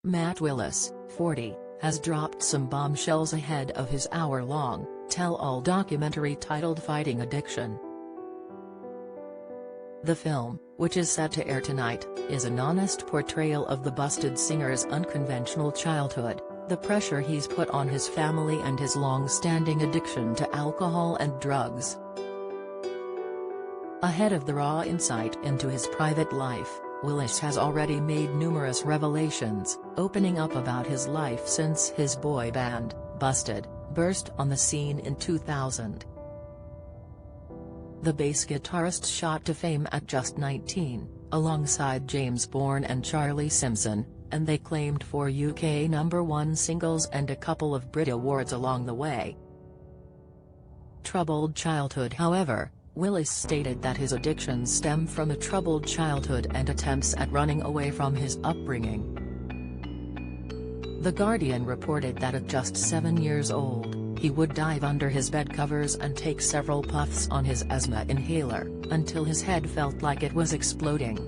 Matt Willis, 40, has dropped some bombshells ahead of his hour-long, tell-all documentary titled Fighting Addiction. The film, which is set to air tonight, is an honest portrayal of the Busted singer's unconventional childhood, the pressure he's put on his family and his long-standing addiction to alcohol and drugs. Ahead of the raw insight into his private life, Willis has already made numerous revelations, opening up about his life since his boy band, Busted, burst on the scene in 2000. The bass guitarist shot to fame at just 19, alongside James Bourne and Charlie Simpson, and they claimed 4 UK #1 singles and a couple of Brit Awards along the way. Troubled childhood. However, Willis stated that his addictions stem from a troubled childhood and attempts at running away from his upbringing. The Guardian reported that at just 7 years old, he would dive under his bed covers and take several puffs on his asthma inhaler, until his head felt like it was exploding.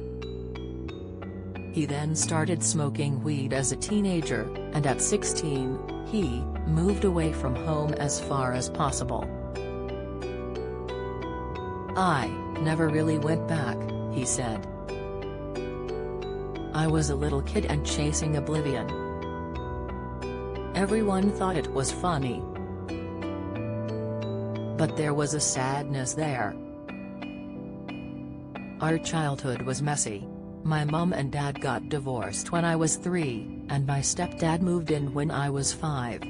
He then started smoking weed as a teenager, and at 16, he moved away from home as far as possible. "I never really went back," he said. "I was a little kid and chasing oblivion. Everyone thought it was funny. But there was a sadness there. Our childhood was messy. My mum and dad got divorced when I was 3, and my stepdad moved in when I was 5.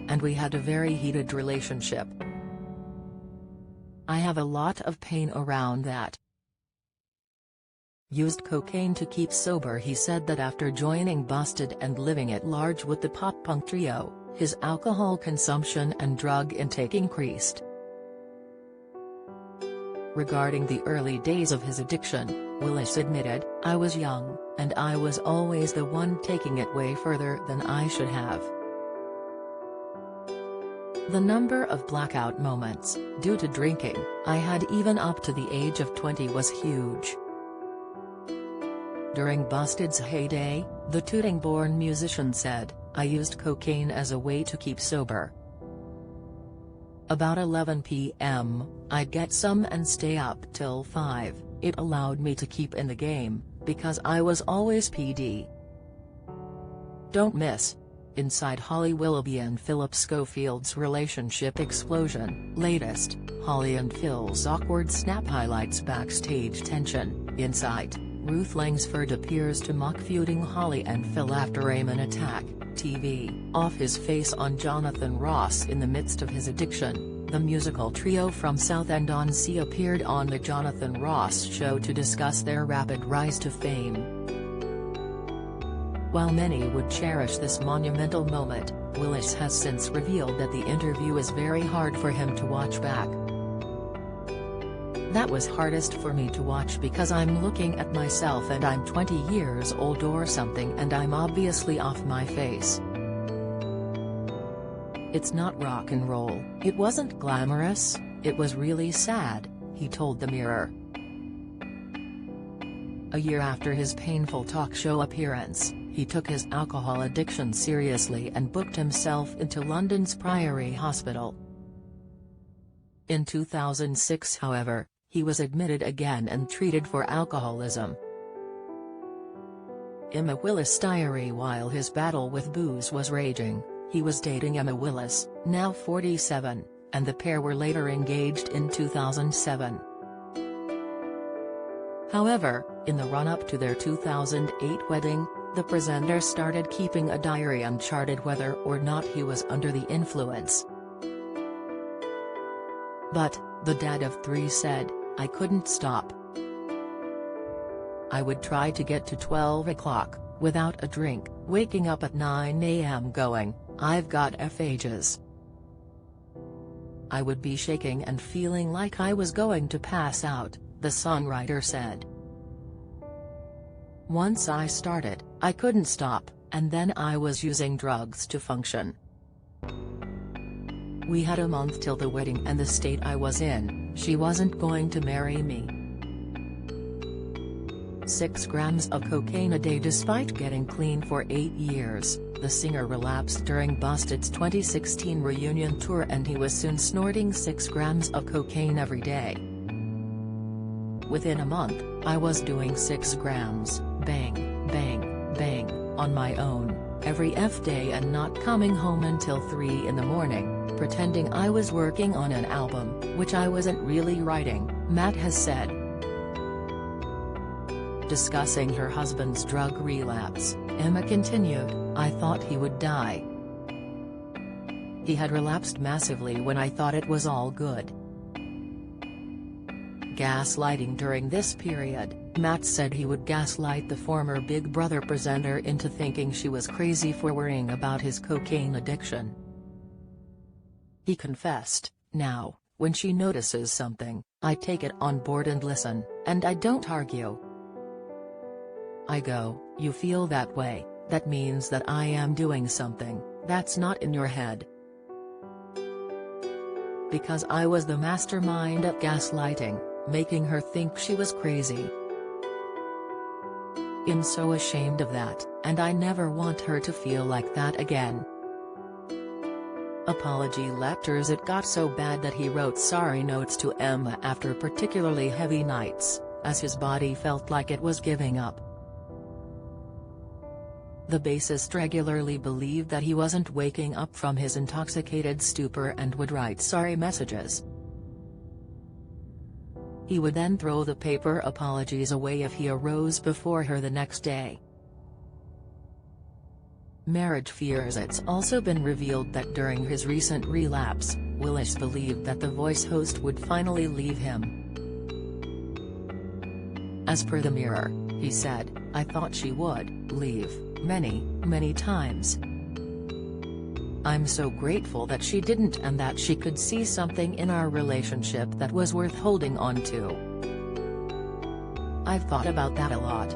And we had a very heated relationship. I have a lot of pain around that." Used cocaine to keep sober. He said that after joining Busted and living at large with the pop-punk trio, his alcohol consumption and drug intake increased. Regarding the early days of his addiction, Willis admitted, "I was young, and I was always the one taking it way further than I should have. The number of blackout moments, due to drinking, I had even up to the age of 20 was huge." During Busted's heyday, the Tooting-born musician said, "I used cocaine as a way to keep sober. About 11 p.m., I'd get some and stay up till 5, it allowed me to keep in the game, because I was always PD." Don't miss. Inside Holly Willoughby and Philip Schofield's relationship explosion. Latest, Holly and Phil's awkward snap highlights backstage tension. Insight, Ruth Langsford appears to mock feuding Holly and Phil after Raymond attack. TV, off his face on Jonathan Ross. In the midst of his addiction, the musical trio from Southend-on-Sea appeared on the Jonathan Ross Show to discuss their rapid rise to fame. While many would cherish this monumental moment, Willis has since revealed that the interview is very hard for him to watch back. "That was hardest for me to watch because I'm looking at myself and I'm 20 years old or something and I'm obviously off my face. It's not rock and roll, it wasn't glamorous, it was really sad," he told the Mirror. A year after his painful talk show appearance, he took his alcohol addiction seriously and booked himself into London's Priory Hospital. In 2006, however, he was admitted again and treated for alcoholism. Emma Willis' diary. While his battle with booze was raging, he was dating Emma Willis, now 47, and the pair were later engaged in 2007. However, in the run-up to their 2008 wedding, the presenter started keeping a diary uncharted whether or not he was under the influence. But, the dad of 3 said, "I couldn't stop. I would try to get to 12 o'clock, without a drink, waking up at 9 a.m. going, I've got phages. I would be shaking and feeling like I was going to pass out," the songwriter said. "Once I started, I couldn't stop, and then I was using drugs to function. We had a month till the wedding and the state I was in, she wasn't going to marry me. about 6 grams of cocaine a day despite getting clean for 8 years. The singer relapsed during Busted's 2016 reunion tour and he was soon snorting 6 grams of cocaine every day. Within a month, I was doing 6 grams, bang, bang, bang, on my own, every day and not coming home until 3 in the morning, pretending I was working on an album, which I wasn't really writing, Matt has said. Discussing her husband's drug relapse, Emma continued, "I thought he would die. He had relapsed massively when I thought it was all good." Gaslighting during this period, Matt said he would gaslight the former Big Brother presenter into thinking she was crazy for worrying about his cocaine addiction. He confessed, "Now, when she notices something, I take it on board and listen, and I don't argue. I go, you feel that way, that means that I am doing something that's not in your head." Because I was the mastermind at gaslighting, making her think she was crazy. I'm so ashamed of that, and I never want her to feel like that again. Apology letters. It got so bad that he wrote sorry notes to Emma after particularly heavy nights, as his body felt like it was giving up. The bassist regularly believed that he wasn't waking up from his intoxicated stupor and would write sorry messages. He would then throw the paper apologies away if he arose before her the next day. Marriage fears. It's also been revealed that during his recent relapse, Willis believed that the Voice host would finally leave him. As per the Mirror, he said, "I thought she would leave many times. I'm so grateful that she didn't and that she could see something in our relationship that was worth holding on to. I've thought about that a lot.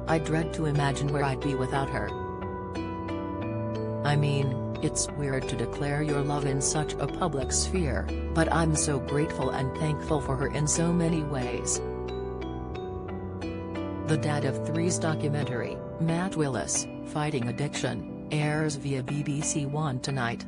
I dread to imagine where I'd be without her. I mean, it's weird to declare your love in such a public sphere, but I'm so grateful and thankful for her in so many ways." The Dad of Three's documentary, Matt Willis, Fighting Addiction, airs via BBC One tonight.